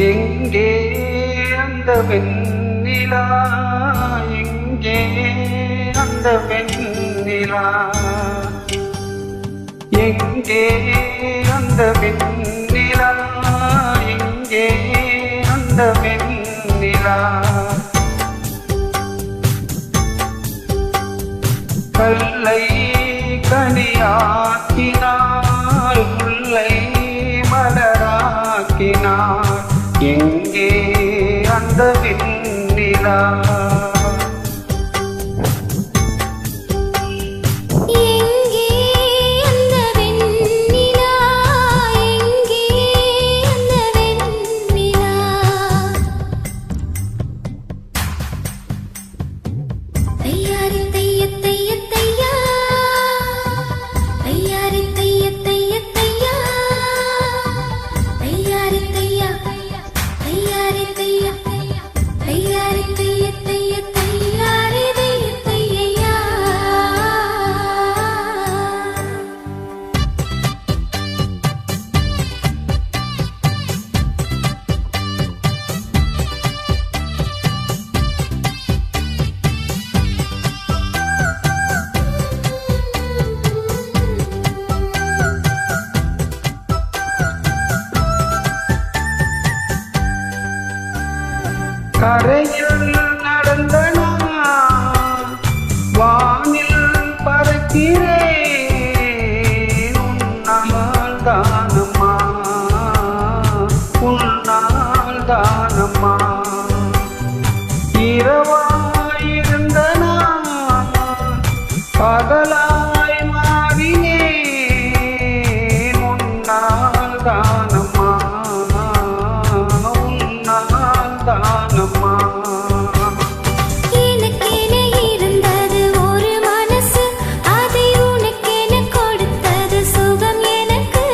எங்கே அந்த வெண்ணிலா, எங்கே அந்த வெண்ணிலா, எங்கே அந்த வெண்ணிலா, எங்கே அந்த வெண்ணிலா. கல்லை கனியாக்கினாள், முல்லை மலராக்கினாள், எங்கே அந்த வெண்ணிலா. கரையில் நடந்த நான் வானில் பறக்கிறேன், உன்னால் தானம்மா, உன்னால் தானம்மா. இரவாயிருந்த நான் பகலாய் மாறினேன், உன்னால் தானம்மா, உன்னால் தானம்மா. எனக்கென இருந்தது ஒரு மனசு, அதை உனக்கென கொடுத்தது சுகம் எனக்கு.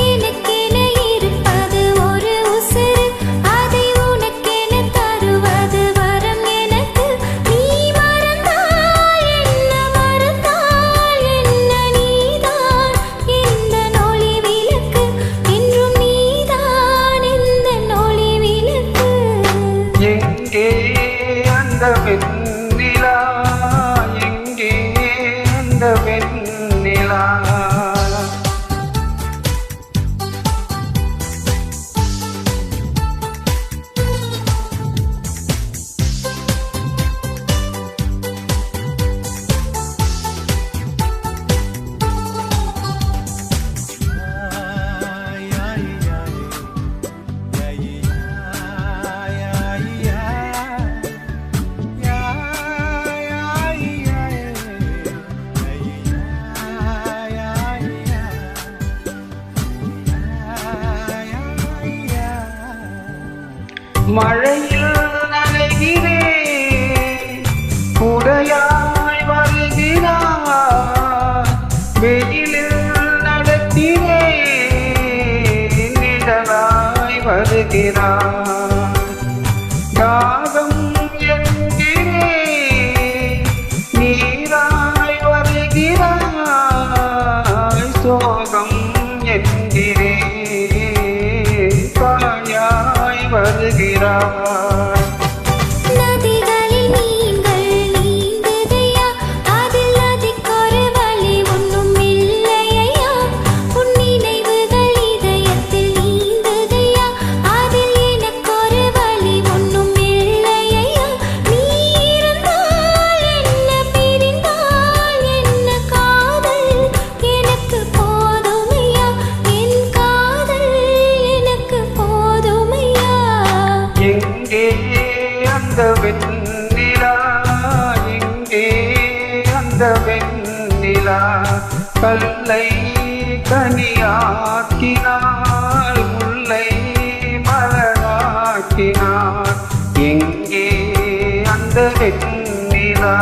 எனக்கென இருப்பது ஒரு உசுறு, அதை உனக்கென தருவது வரம் எனக்கு. நீ மறந்தால் என்ன, மறந்தால் என்ன, நீதான் இந்த ஒளி விளக்கு, என்றும் நீதான் இந்த ஒளி விளக்கு. எங்கே அந்த வெண்ணிலா, எங்கே அந்த வெண்ணிலா. மழையில் நனைகிறேன், குடையாய் வருகிறார், வெயிலில் நடக்கிறேன், நிழலாய் வருகிறார். தாகம் என்கிறேன், நீராய் வருகிறாய், சோகம் என்கிறேன், காயாய் வருகிறார். நதிகளில் நீங்கள் நீந்துதையா, அதில் நதிக்கொரு வழி ஒன்றும் இல்லையா. உன் நினைவுகள் இதயத்தில் நீந்துதையா, அதில் எனக்கொரு வழி ஒன்றும் இல்லையா. நீ இருந்தால் என்ன, பிரிந்தால் என்ன, காதல் எனக்கு போதுமையா, என் காதல் எனக்கு போதுமையா. எங்கே அந்த வெண்ணிலா, எங்கே அந்த வெண்ணிலா. கல்லை கனியாக்கினாள், முல்லை மலராக்கினாள், எங்கே அந்த வெண்ணிலா.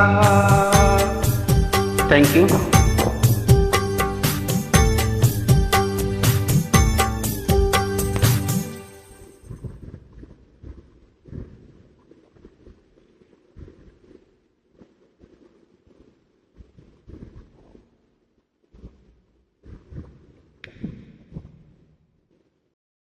Thank you.